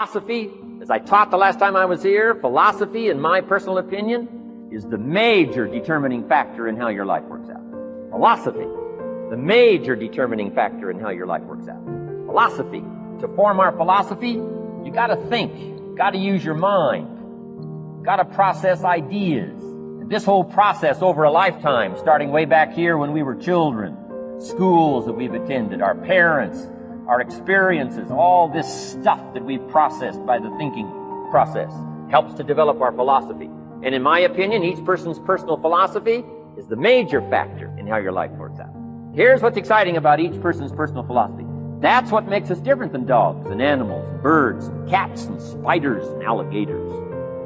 Philosophy, as I taught the last time I was here, philosophy, in my personal opinion, is the major determining factor in how your life works out. Philosophy, the major determining factor in how your life works out. Philosophy. To form our philosophy, you got to think, you got to use your mind, you got to process ideas. And this whole process over a lifetime, starting way back here when we were children, schools that we've attended, our parents, our experiences, all this stuff that we've processed by the thinking process helps to develop our philosophy. And in my opinion, each person's personal philosophy is the major factor in how your life works out. Here's what's exciting about each person's personal philosophy. That's what makes us different than dogs and animals and birds and cats and spiders and alligators.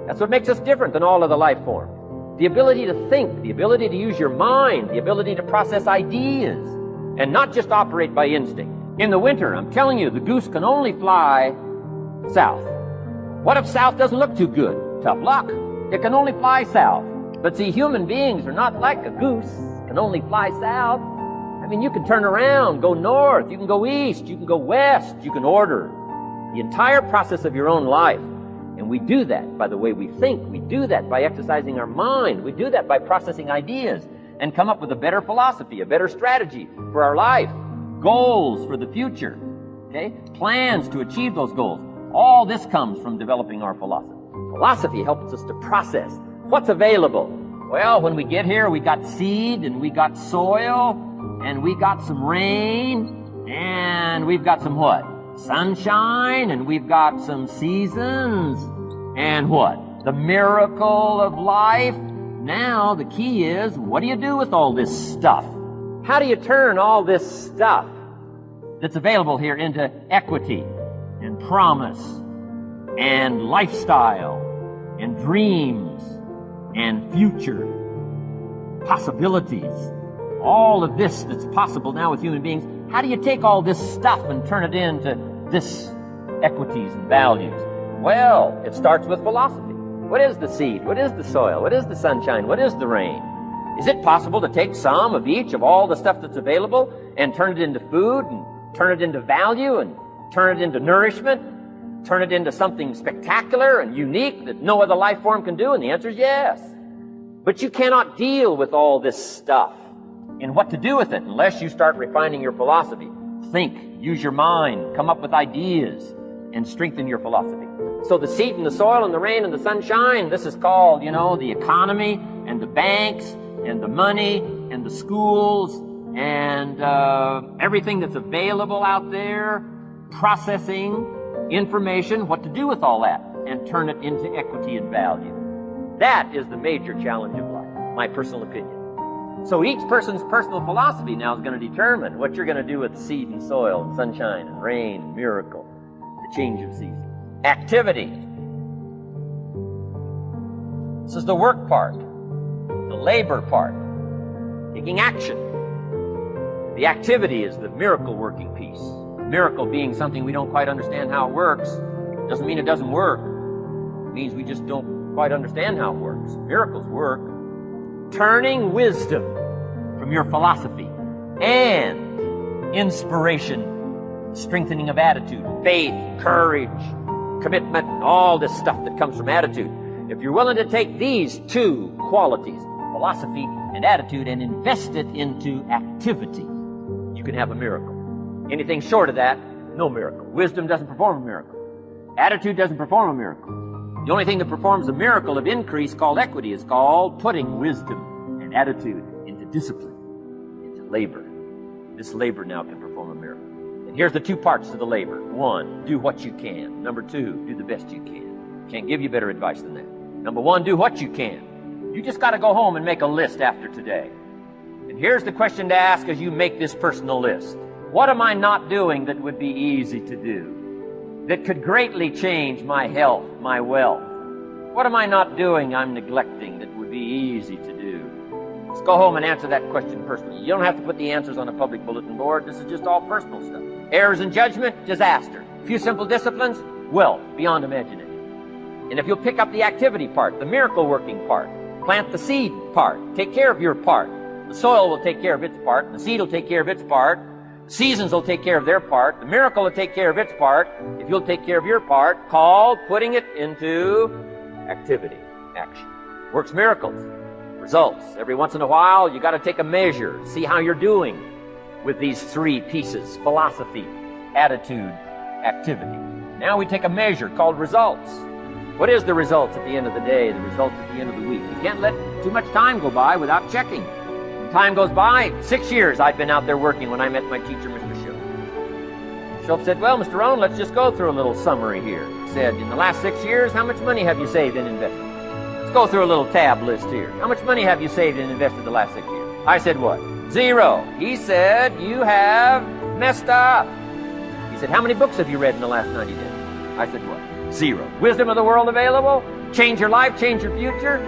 That's what makes us different than all other life forms. The ability to think, the ability to use your mind, the ability to process ideas, and not just operate by instinct. In the winter, I'm telling you, the goose can only fly south. What if south doesn't look too good? Tough luck. It can only fly south. But see, human beings are not like a goose, can only fly south. I mean, you can turn around, go north, you can go east, you can go west, you can order the entire process of your own life. And we do that by the way we think. We do that by exercising our mind. We do that by processing ideas and come up with a better philosophy, a better strategy for our life. Goals for the future, okay? Plans to achieve those goals. All this comes from developing our philosophy. Philosophy helps us to process what's available. Well, when we get here, we got seed, and we got soil, and we got some rain, and we've got some what? Sunshine, and we've got some seasons, and what? The miracle of life. Now, the key is, what do you do with all this stuff? How do you turn all this stuff that's available here into equity and promise and lifestyle and dreams and future possibilities? All of this that's possible now with human beings, how do you take all this stuff and turn it into this equities and values? Well, it starts with philosophy. What is the seed? What is the soil? What is the sunshine? What is the rain? Is it possible to take some of each of all the stuff that's available and turn it into food and turn it into value and turn it into nourishment, turn it into something spectacular and unique that no other life form can do? And the answer is yes. But you cannot deal with all this stuff and what to do with it unless you start refining your philosophy. Think, use your mind, come up with ideas, and strengthen your philosophy. So the seed and the soil and the rain and the sunshine, this is called, the economy and the banks and the money and the schools and everything that's available out there, processing information, what to do with all that, and turn it into equity and value. That is the major challenge of life, my personal opinion. So each person's personal philosophy now is going to determine what you're going to do with seed and soil and sunshine and rain and miracle, the change of season. Activity. This is the work part. The labor part, taking action. The activity is the miracle working piece. Miracle being something we don't quite understand how it works. Doesn't mean it doesn't work. It means we just don't quite understand how it works. Miracles work. Turning wisdom from your philosophy and inspiration, strengthening of attitude, faith, courage, commitment, all this stuff that comes from attitude. If you're willing to take these two qualities, philosophy and attitude, and invest it into activity, you can have a miracle. Anything short of that, no miracle. Wisdom doesn't perform a miracle. Attitude doesn't perform a miracle. The only thing that performs a miracle of increase called equity is called putting wisdom and attitude into discipline, into labor. This labor now can perform a miracle. And here's the two parts to the labor. One, do what you can. Number two, do the best you can. Can't give you better advice than that. Number one, do what you can. You just got to go home and make a list after today. And here's the question to ask as you make this personal list. What am I not doing that would be easy to do? That could greatly change my health, my wealth? What am I not doing I'm neglecting that would be easy to do? Let's go home and answer that question personally. You don't have to put the answers on a public bulletin board. This is just all personal stuff. Errors in judgment, disaster. A few simple disciplines, wealth beyond imagination. And if you'll pick up the activity part, the miracle working part, plant the seed part, take care of your part. The soil will take care of its part, the seed will take care of its part, Seasons will take care of their part. The miracle will take care of its part if you'll take care of your part, called putting it into activity, action. Works miracles, results. Every once in a while, you got to take a measure, see how you're doing with these three pieces: philosophy, attitude, activity. Now we take a measure called results. What is the results at the end of the day, the results at the end of the week? You can't let too much time go by without checking. When time goes by, 6 years I'd been out there working when I met my teacher, Mr. Schultz. Schultz said, well, Mr. Rohn, let's just go through a little summary here. He said, in the last 6 years, how much money have you saved and invested? Let's go through a little tab list here. How much money have you saved and invested the last 6 years? I said, what? 0. He said, you have messed up. He said, how many books have you read in the last 90 days? I said, what? 0. Wisdom of the world available? Change your life, change your future?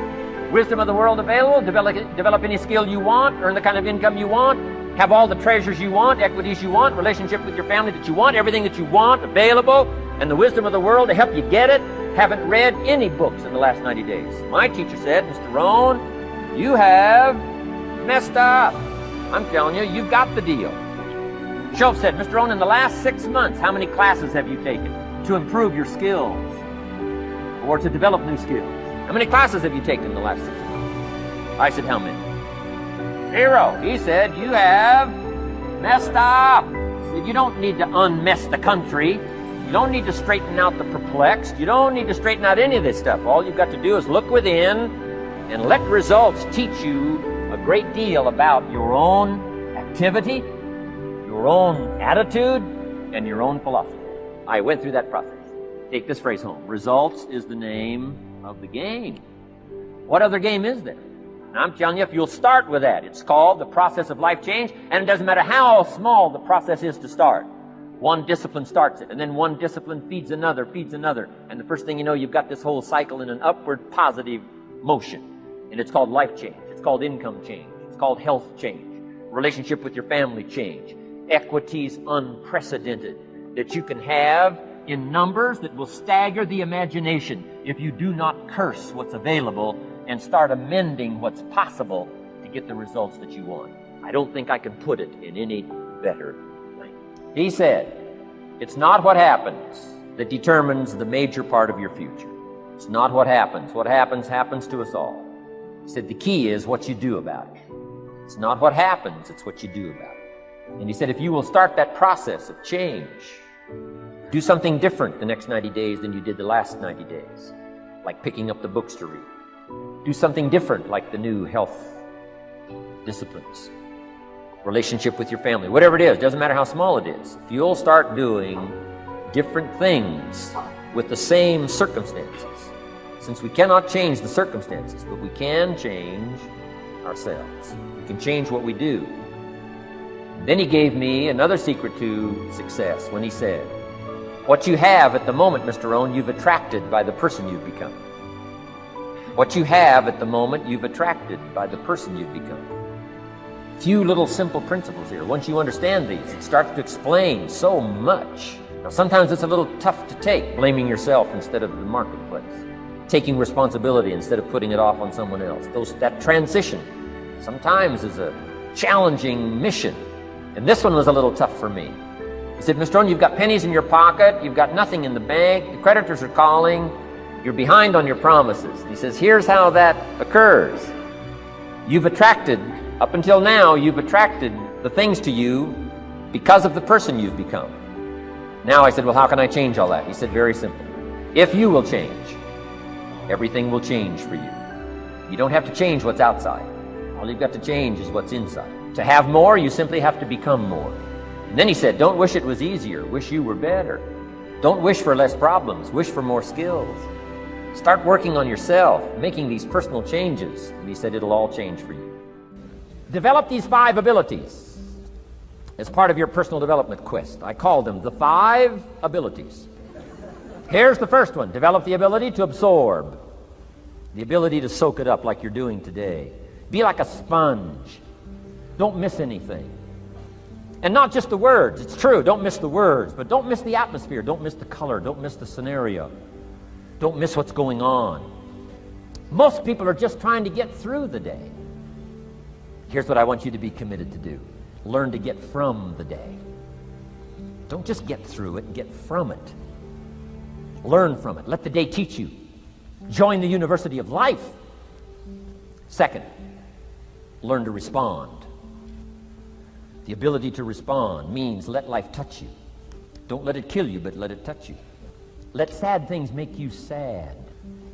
Wisdom of the world available? Develop any skill you want, earn the kind of income you want, have all the treasures you want, equities you want, relationship with your family that you want, everything that you want available, and the wisdom of the world to help you get it. Haven't read any books in the last 90 days. My teacher said, Mr. Rohn, you have messed up. I'm telling you, you've got the deal. Schultz said, Mr. Rohn, in the last 6 months, how many classes have you taken to improve your skills or to develop new skills? How many classes have you taken in the last 6 months? I said, how many? 0. He said, you have messed up. He said, you don't need to unmess the country. You don't need to straighten out the perplexed. You don't need to straighten out any of this stuff. All you've got to do is look within and let results teach you a great deal about your own activity, your own attitude, and your own philosophy. I went through that process. Take this phrase home. Results is the name of the game. What other game is there? And I'm telling you, if you'll start with that, it's called the process of life change, and it doesn't matter how small the process is to start. One discipline starts it, and then one discipline feeds another, and the first thing you know, you've got this whole cycle in an upward positive motion. And it's called life change. It's called income change. It's called health change. Relationship with your family change. Equities unprecedented that you can have in numbers that will stagger the imagination if you do not curse what's available and start amending what's possible to get the results that you want. I don't think I can put it in any better way. He said, it's not what happens that determines the major part of your future. It's not what happens. What happens, happens to us all. He said, the key is what you do about it. It's not what happens, it's what you do about it. And he said, if you will start that process of change, do something different the next 90 days than you did the last 90 days, like picking up the books to read. Do something different, like the new health disciplines, relationship with your family, whatever it is, doesn't matter how small it is. If you'll start doing different things with the same circumstances, since we cannot change the circumstances, but we can change ourselves. We can change what we do. And then he gave me another secret to success when he said, what you have at the moment, Mr. Rohn, you've attracted by the person you've become. What you have at the moment, you've attracted by the person you've become. Few little simple principles here. Once you understand these, it starts to explain so much. Now, sometimes it's a little tough to take, blaming yourself instead of the marketplace, taking responsibility instead of putting it off on someone else. That transition sometimes is a challenging mission. And this one was a little tough for me. He said, Mr. Rohn, you've got pennies in your pocket, you've got nothing in the bank, the creditors are calling, you're behind on your promises. He says, here's how that occurs. You've attracted, up until now, you've attracted the things to you because of the person you've become. Now I said, well, how can I change all that? He said, very simple. If you will change, everything will change for you. You don't have to change what's outside. All you've got to change is what's inside. To have more, you simply have to become more. And then he said, don't wish it was easier, wish you were better. Don't wish for less problems, wish for more skills. Start working on yourself, making these personal changes. And he said, it'll all change for you. Develop these 5 abilities as part of your personal development quest. I call them the 5 abilities. Here's the first one. Develop the ability to absorb, the ability to soak it up like you're doing today. Be like a sponge. Don't miss anything. And not just the words. It's true, don't miss the words, but don't miss the atmosphere. Don't miss the color. Don't miss the scenario. Don't miss what's going on. Most people are just trying to get through the day. Here's what I want you to be committed to do. Learn to get from the day. Don't just get through it, get from it. Learn from it. Let the day teach you. Join the University of Life. Second, learn to respond. The ability to respond means let life touch you. Don't let it kill you, but let it touch you. Let sad things make you sad.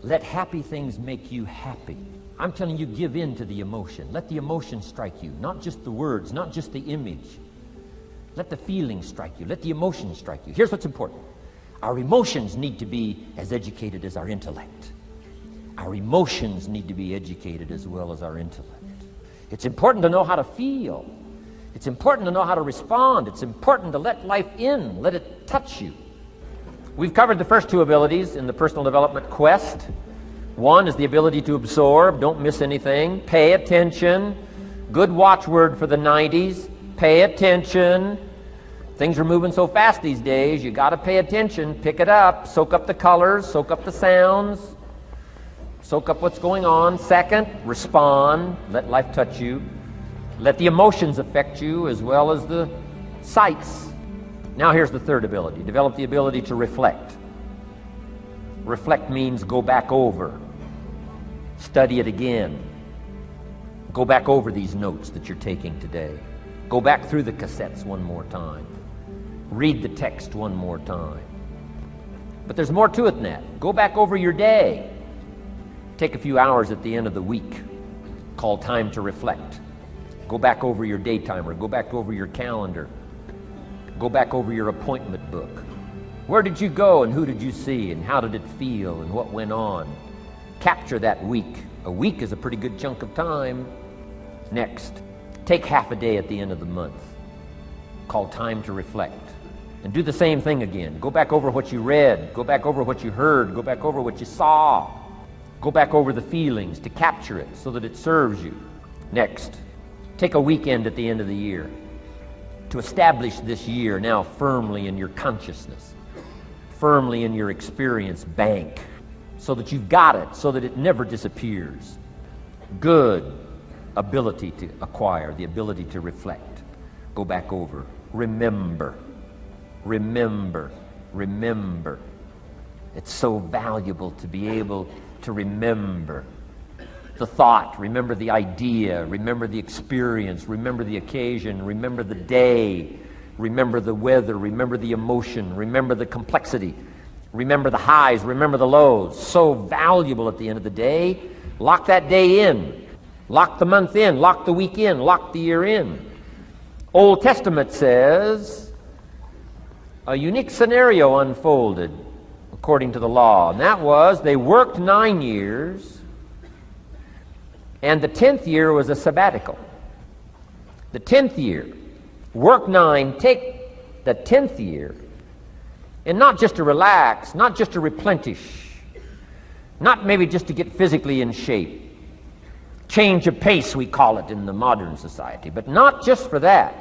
Let happy things make you happy. I'm telling you, give in to the emotion. Let the emotion strike you, not just the words, not just the image. Let the feeling strike you. Let the emotion strike you. Here's what's important. Our emotions need to be as educated as our intellect. Our emotions need to be educated as well as our intellect. It's important to know how to feel. It's important to know how to respond. It's important to let life in, let it touch you. We've covered the first two abilities in the personal development quest. One is the ability to absorb, don't miss anything, pay attention. Good watchword for the 90s, pay attention. Things are moving so fast these days, you got to pay attention, pick it up, soak up the colors, soak up the sounds, soak up what's going on. Second, respond, let life touch you. Let the emotions affect you as well as the sights. Now here's the third ability. Develop the ability to reflect. Reflect means go back over. Study it again. Go back over these notes that you're taking today. Go back through the cassettes one more time. Read the text one more time. But there's more to it than that. Go back over your day. Take a few hours at the end of the week, called time to reflect. Go back over your day timer. Go back over your calendar. Go back over your appointment book. Where did you go and who did you see and how did it feel and what went on? Capture that week. A week is a pretty good chunk of time. Next, take half a day at the end of the month, called time to reflect. And do the same thing again. Go back over what you read. Go back over what you heard. Go back over what you saw. Go back over the feelings to capture it so that it serves you. Next, take a weekend at the end of the year to establish this year now firmly in your consciousness, firmly in your experience bank, so that you've got it, so that it never disappears. Good ability to acquire, the ability to reflect. Go back over. Remember. Remember. Remember. It's so valuable to be able to remember the thought, remember the idea, remember the experience, remember the occasion, remember the day, remember the weather, remember the emotion, remember the complexity, remember the highs, remember the lows. So valuable at the end of the day. Lock that day in. Lock the month in. Lock the week in. Lock the year in. Old Testament says a unique scenario unfolded according to the law, and that was they worked 9 years, and the 10th year was a sabbatical. The 10th year, work 9, take the 10th year, and not just to relax, not just to replenish, not maybe just to get physically in shape. Change of pace, we call it in the modern society, but not just for that.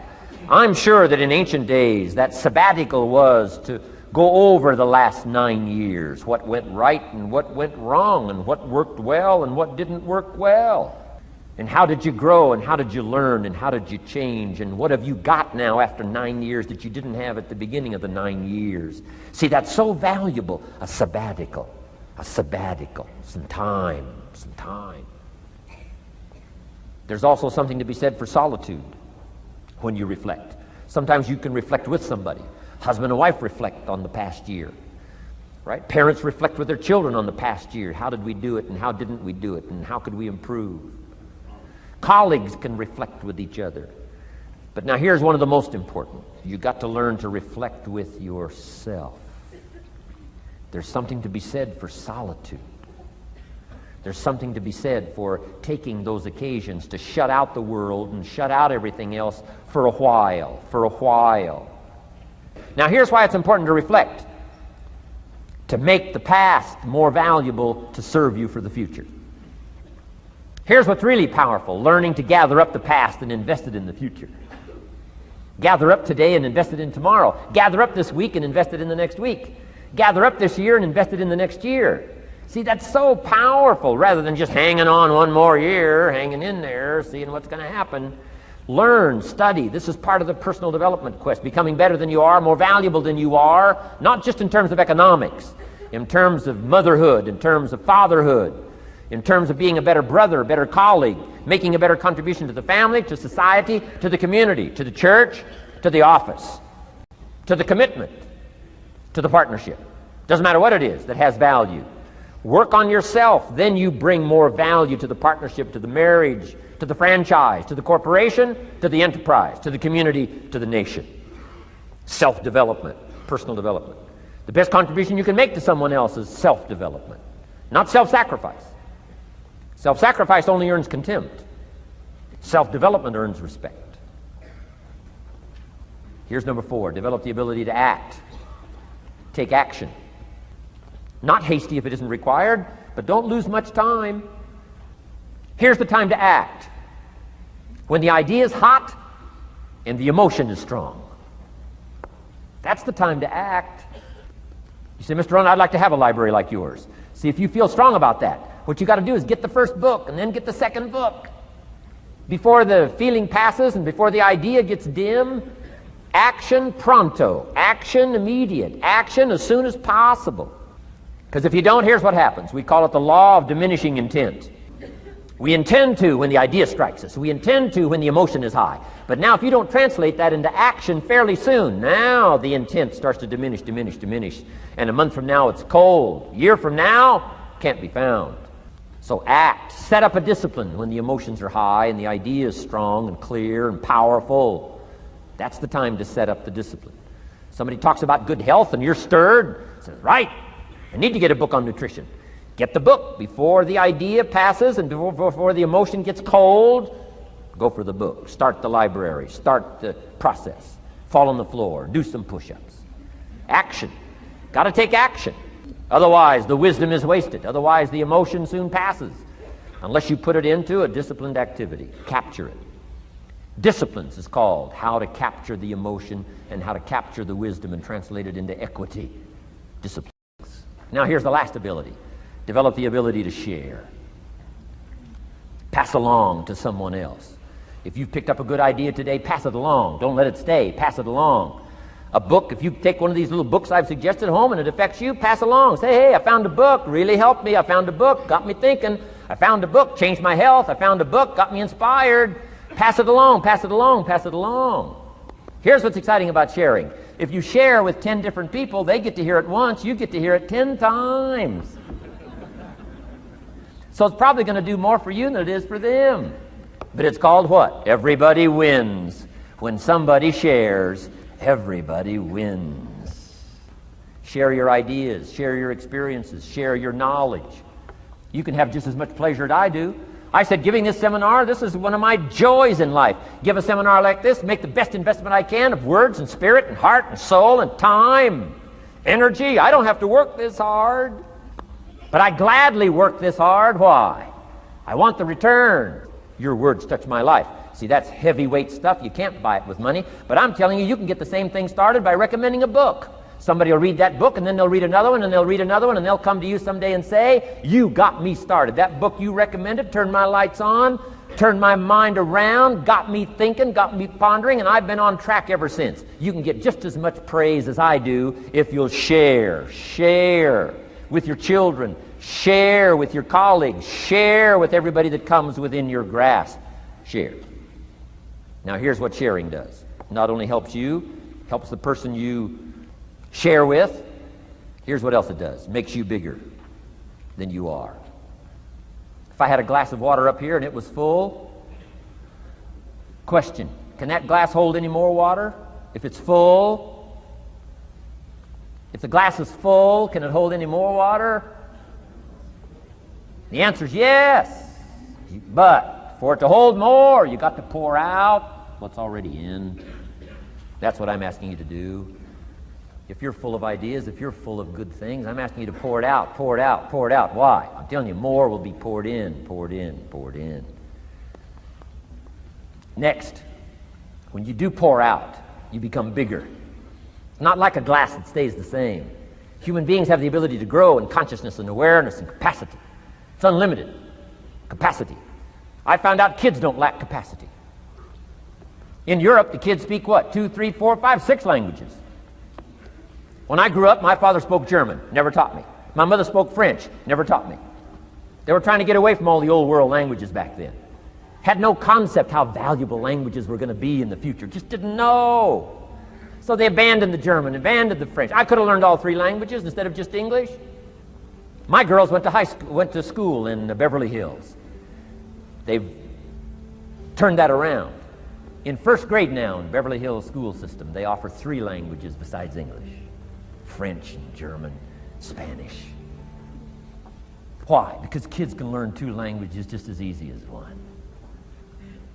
I'm sure that in ancient days, that sabbatical was to go over the last 9 years, what went right and what went wrong, and what worked well and what didn't work well. And how did you grow, and how did you learn, and how did you change, and what have you got now after 9 years that you didn't have at the beginning of the 9 years? See, that's so valuable, a sabbatical, some time. There's also something to be said for solitude when you reflect. Sometimes you can reflect with somebody. Husband and wife reflect on the past year, right? Parents reflect with their children on the past year. How did we do it, and how didn't we do it, and how could we improve? Colleagues can reflect with each other. But now here's one of the most important. You got to learn to reflect with yourself. There's something to be said for solitude. There's something to be said for taking those occasions to shut out the world and shut out everything else for a while. Now here's why it's important to reflect. To make the past more valuable to serve you for the future. Here's what's really powerful, learning to gather up the past and invest it in the future. Gather up today and invest it in tomorrow. Gather up this week and invest it in the next week. Gather up this year and invest it in the next year. See, that's so powerful, rather than just hanging on one more year, hanging in there, seeing what's going to happen. Learn, study. This is part of the personal development quest. Becoming better than you are, more valuable than you are, not just in terms of economics, in terms of motherhood, in terms of fatherhood, in terms of being a better brother, a better colleague, making a better contribution to the family, to society, to the community, to the church, to the office, to the commitment, to the partnership. Doesn't matter what it is that has value. Work on yourself, then you bring more value to the partnership, to the marriage, to the franchise, to the corporation, to the enterprise, to the community, to the nation. Self-development, personal development. The best contribution you can make to someone else is self-development, not self-sacrifice. Self-sacrifice only earns contempt. Self-development earns respect. Here's number 4, develop the ability to act. Take action. Not hasty if it isn't required, but don't lose much time. Here's the time to act. When the idea is hot and the emotion is strong. That's the time to act. You say, Mr. Rohn, I'd like to have a library like yours. See, if you feel strong about that, what you got to do is get the first book and then get the second book. Before the feeling passes and before the idea gets dim, action pronto, action immediate, action as soon as possible. Because if you don't, here's what happens. We call it the law of diminishing intent. We intend to when the idea strikes us. We intend to when the emotion is high. But now if you don't translate that into action fairly soon, now the intent starts to diminish. And a month from now it's cold. A year from now, can't be found. So act. Set up a discipline when the emotions are high and the idea is strong and clear and powerful. That's the time to set up the discipline. Somebody talks about good health and you're stirred. Says, right, I need to get a book on nutrition. Get the book before the idea passes and before the emotion gets cold. Go for the book. Start the library. Start the process. Fall on the floor. Do some push-ups. Action. Got to take action. Otherwise, the wisdom is wasted. Otherwise, the emotion soon passes. Unless you put it into a disciplined activity. Capture it. Disciplines is called how to capture the emotion and how to capture the wisdom and translate it into equity. Disciplines. Now, here's the last ability. Develop the ability to share. Pass along to someone else. If you've picked up a good idea today, pass it along. Don't let it stay. Pass it along. A book, if you take one of these little books I've suggested home and it affects you, pass along. Say, hey, I found a book, really helped me. I found a book, got me thinking. I found a book, changed my health. I found a book, got me inspired. Pass it along, pass it along, pass it along. Here's what's exciting about sharing. If you share with 10 different people, they get to hear it once, you get to hear it 10 times. So it's probably going to do more for you than it is for them. But it's called what? Everybody wins. When somebody shares, everybody wins. Share your ideas, share your experiences, share your knowledge. You can have just as much pleasure as I do. I said, giving this seminar, this is one of my joys in life. Give a seminar like this, make the best investment I can of words and spirit and heart and soul and time, energy. I don't have to work this hard. But I gladly work this hard. Why? I want the return. Your words touch my life. See, that's heavyweight stuff. You can't buy it with money. But I'm telling you, you can get the same thing started by recommending a book. Somebody will read that book, and then they'll read another one, and they'll read another one, and they'll come to you someday and say, you got me started. That book you recommended turned my lights on, turned my mind around, got me thinking, got me pondering, and I've been on track ever since. You can get just as much praise as I do if you'll share with your children, share with your colleagues, share with everybody that comes within your grasp. Share. Now here's what sharing does. Not only helps you, helps the person you share with. Here's what else it does. Makes you bigger than you are. If I had a glass of water up here and it was full, question, can that glass hold any more water? If it's full, if the glass is full, can it hold any more water? The answer is yes. But for it to hold more, you got to pour out what's already in. That's what I'm asking you to do. If you're full of ideas, if you're full of good things, I'm asking you to pour it out, pour it out, pour it out. Why? I'm telling you, more will be poured in, poured in, poured in. Next, when you do pour out, you become bigger. It's not like a glass that stays the same. Human beings have the ability to grow in consciousness and awareness and capacity. It's unlimited capacity. I found out kids don't lack capacity. In Europe, the kids speak what? 2, 3, 4, 5, 6 languages. When I grew up, my father spoke German, never taught me. My mother spoke French, never taught me. They were trying to get away from all the old world languages back then. Had no concept how valuable languages were going to be in the future. Just didn't know. So they abandoned the German, abandoned the French. I could have learned all 3 languages instead of just English. My girls went to school in Beverly Hills. They've turned that around. In first grade now in Beverly Hills school system, they offer 3 languages besides English. French and German, Spanish. Why? Because kids can learn 2 languages just as easy as 1.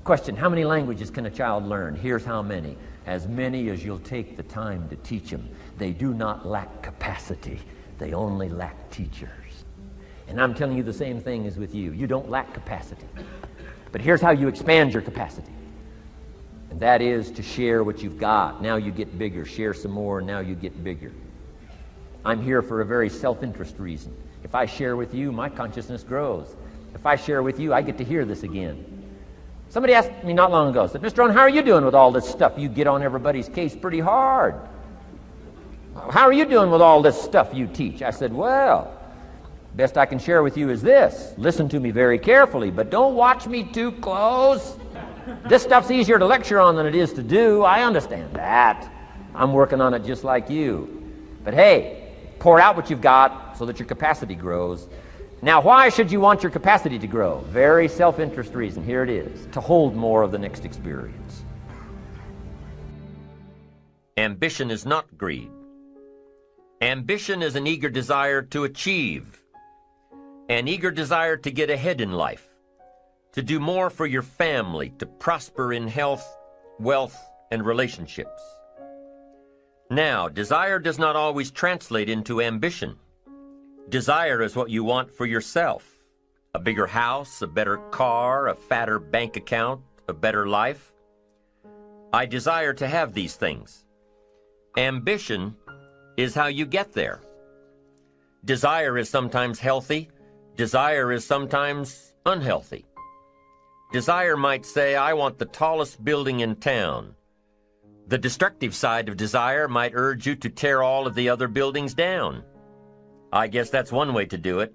Question, how many languages can a child learn? Here's how many. As many as you'll take the time to teach them. They do not lack capacity. They only lack teachers. And I'm telling you the same thing is with you. You don't lack capacity. But here's how you expand your capacity. And that is to share what you've got. Now you get bigger. Share some more, and now you get bigger. I'm here for a very self-interest reason. If I share with you, my consciousness grows. If I share with you, I get to hear this again. Somebody asked me not long ago, said, Mr. Rohn, how are you doing with all this stuff? You get on everybody's case pretty hard. How are you doing with all this stuff you teach? I said, well, best I can share with you is this. Listen to me very carefully, but don't watch me too close. This stuff's easier to lecture on than it is to do. I understand that. I'm working on it just like you. But hey, pour out what you've got so that your capacity grows. Now, why should you want your capacity to grow? Very self-interest reason. Here it is. To hold more of the next experience. Ambition is not greed. Ambition is an eager desire to achieve, an eager desire to get ahead in life, to do more for your family, to prosper in health, wealth, and relationships. Now, desire does not always translate into ambition. Desire is what you want for yourself. A bigger house, a better car, a fatter bank account, a better life. I desire to have these things. Ambition is how you get there. Desire is sometimes healthy. Desire is sometimes unhealthy. Desire might say, I want the tallest building in town. The destructive side of desire might urge you to tear all of the other buildings down. I guess that's one way to do it.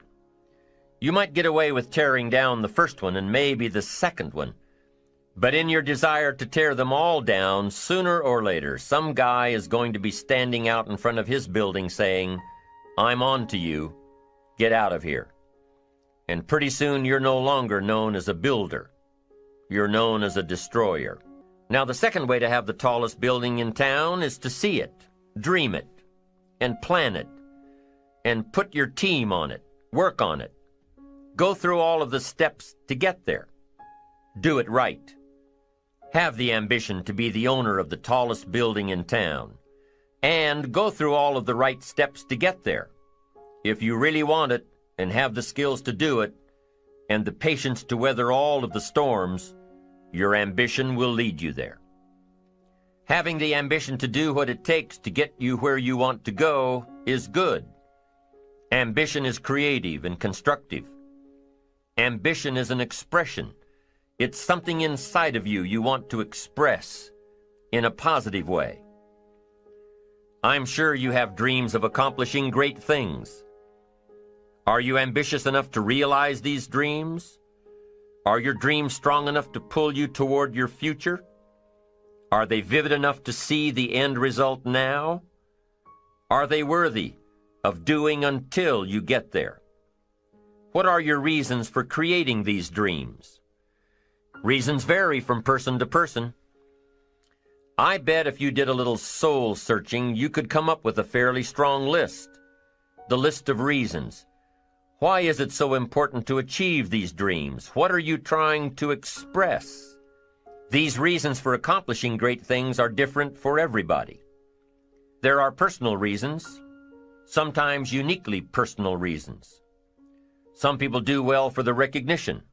You might get away with tearing down the first one and maybe the second one. But in your desire to tear them all down, sooner or later, some guy is going to be standing out in front of his building saying, I'm on to you. Get out of here. And pretty soon you're no longer known as a builder. You're known as a destroyer. Now, the second way to have the tallest building in town is to see it, dream it, and plan it, and put your team on it, work on it. Go through all of the steps to get there. Do it right. Have the ambition to be the owner of the tallest building in town, and go through all of the right steps to get there. If you really want it, and have the skills to do it, and the patience to weather all of the storms, your ambition will lead you there. Having the ambition to do what it takes to get you where you want to go is good. Ambition is creative and constructive. Ambition is an expression. It's something inside of you you want to express in a positive way. I'm sure you have dreams of accomplishing great things. Are you ambitious enough to realize these dreams? Are your dreams strong enough to pull you toward your future? Are they vivid enough to see the end result now? Are they worthy of doing until you get there? What are your reasons for creating these dreams? Reasons vary from person to person. I bet if you did a little soul searching, you could come up with a fairly strong list. The list of reasons. Why is it so important to achieve these dreams? What are you trying to express? These reasons for accomplishing great things are different for everybody. There are personal reasons, sometimes uniquely personal reasons. Some people do well for the recognition.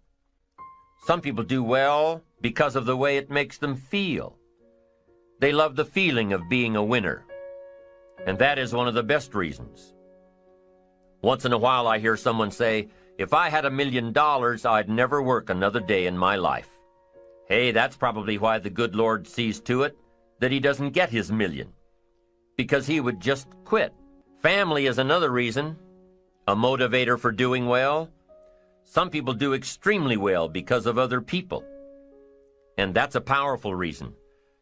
Some people do well because of the way it makes them feel. They love the feeling of being a winner, and that is one of the best reasons. Once in a while I hear someone say, if I had $1 million, I'd never work another day in my life. Hey, that's probably why the good Lord sees to it that he doesn't get his million, because he would just quit. Family is another reason, a motivator for doing well. Some people do extremely well because of other people, and that's a powerful reason.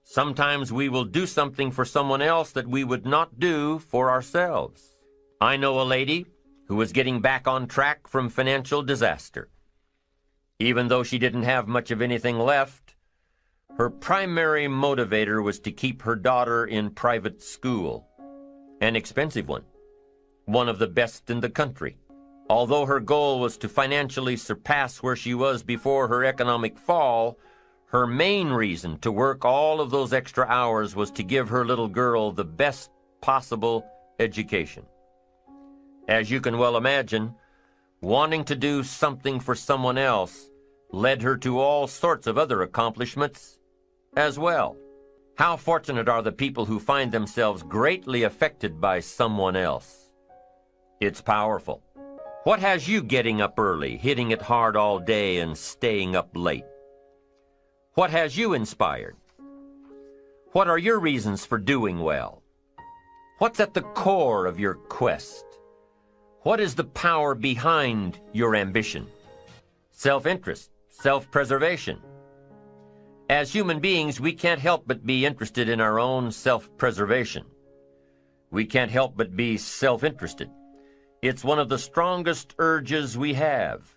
Sometimes we will do something for someone else that we would not do for ourselves. I know a lady who was getting back on track from financial disaster. Even though she didn't have much of anything left, her primary motivator was to keep her daughter in private school, an expensive one of the best in the country. Although her goal was to financially surpass where she was before her economic fall, her main reason to work all of those extra hours was to give her little girl the best possible education. As you can well imagine, wanting to do something for someone else led her to all sorts of other accomplishments as well. How fortunate are the people who find themselves greatly affected by someone else? It's powerful. What has you getting up early, hitting it hard all day, and staying up late? What has you inspired? What are your reasons for doing well? What's at the core of your quest? What is the power behind your ambition? Self-interest, self-preservation. As human beings, we can't help but be interested in our own self-preservation. We can't help but be self-interested. It's one of the strongest urges we have.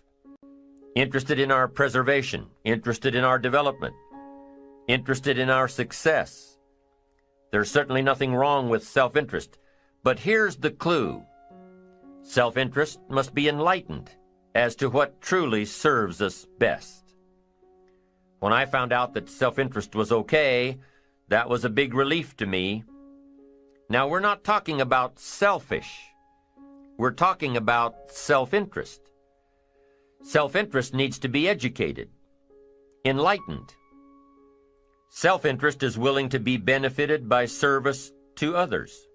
Interested in our preservation, interested in our development, interested in our success. There's certainly nothing wrong with self-interest, but here's the clue. Self-interest must be enlightened as to what truly serves us best. When I found out that self-interest was okay, that was a big relief to me. Now, we're not talking about selfish. We're talking about self-interest. Self-interest needs to be educated, enlightened. Self-interest is willing to be benefited by service to others,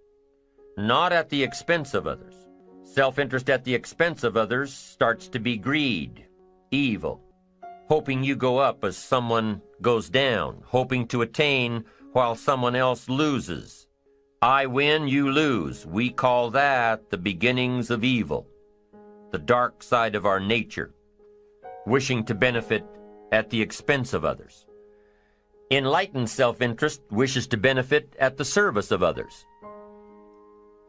not at the expense of others. Self-interest at the expense of others starts to be greed, evil, hoping you go up as someone goes down, hoping to attain while someone else loses. I win, you lose. We call that the beginnings of evil, the dark side of our nature, wishing to benefit at the expense of others. Enlightened self-interest wishes to benefit at the service of others.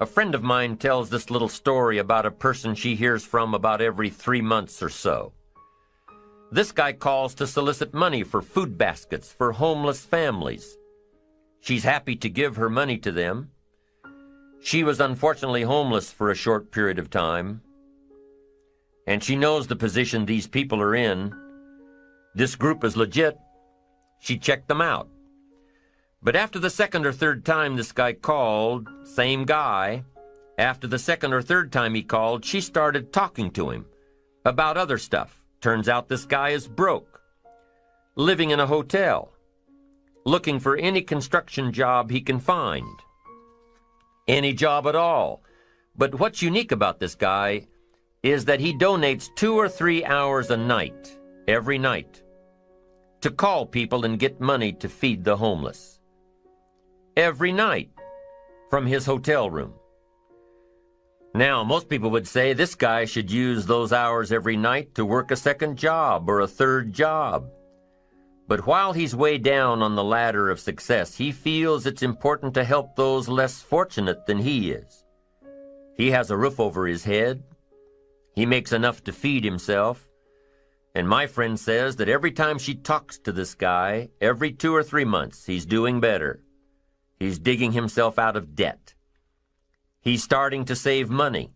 A friend of mine tells this little story about a person she hears from about every 3 months or so. This guy calls to solicit money for food baskets for homeless families. She's happy to give her money to them. She was unfortunately homeless for a short period of time, and she knows the position these people are in. This group is legit. She checked them out. But after the second or third time this guy called, same guy, after the second or third time he called, she started talking to him about other stuff. Turns out this guy is broke, living in a hotel, looking for any construction job he can find. Any job at all. But what's unique about this guy is that he donates 2 or 3 hours a night, every night, to call people and get money to feed the homeless. Every night, from his hotel room. Now, most people would say this guy should use those hours every night to work a second job or a third job. But while he's way down on the ladder of success, he feels it's important to help those less fortunate than he is. He has a roof over his head. He makes enough to feed himself. And my friend says that every time she talks to this guy, every 2 or 3 months, he's doing better. He's digging himself out of debt. He's starting to save money.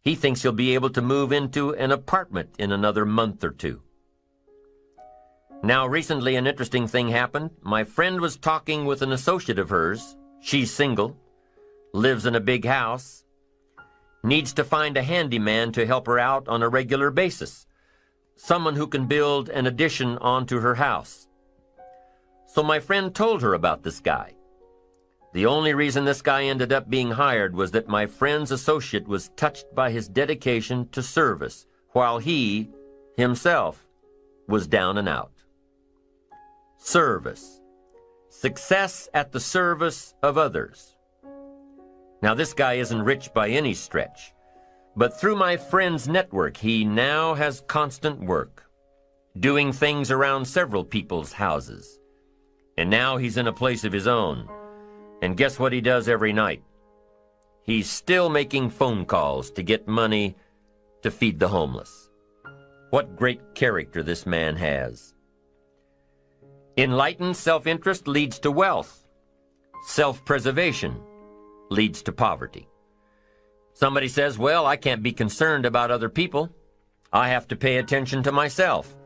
He thinks he'll be able to move into an apartment in another month or 2. Now, recently an interesting thing happened. My friend was talking with an associate of hers. She's single, lives in a big house, needs to find a handyman to help her out on a regular basis, someone who can build an addition onto her house. So my friend told her about this guy. The only reason this guy ended up being hired was that my friend's associate was touched by his dedication to service, while he, himself, was down and out. service. Success at the service of others. Now, this guy isn't rich by any stretch, but through my friend's network, he now has constant work, doing things around several people's houses. And now he's in a place of his own. And guess what he does every night? He's still making phone calls to get money to feed the homeless. What great character this man has. Enlightened self-interest leads to wealth. Self-preservation leads to poverty. Somebody says, well, I can't be concerned about other people. I have to pay attention to myself.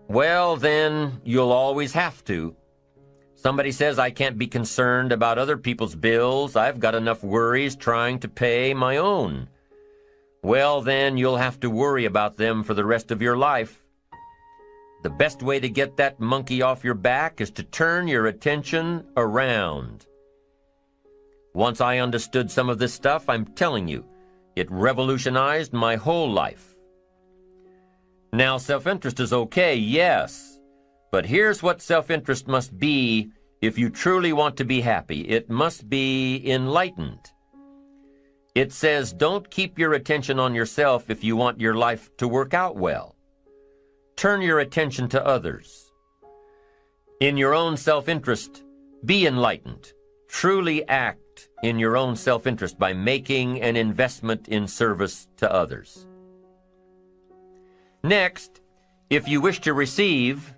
Well, then you'll always have to. Somebody says, I can't be concerned about other people's bills. I've got enough worries trying to pay my own. Well, then you'll have to worry about them for the rest of your life. The best way to get that monkey off your back is to turn your attention around. Once I understood some of this stuff, I'm telling you, it revolutionized my whole life. Now, self-interest is okay, yes, but here's what self-interest must be if you truly want to be happy. It must be enlightened. It says, don't keep your attention on yourself if you want your life to work out well. Turn your attention to others. In your own self-interest, be enlightened. Truly act in your own self-interest by making an investment in service to others. Next, if you wish to receive,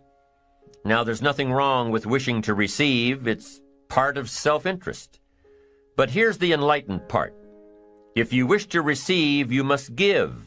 now there's nothing wrong with wishing to receive. It's part of self-interest. But here's the enlightened part. If you wish to receive, you must give.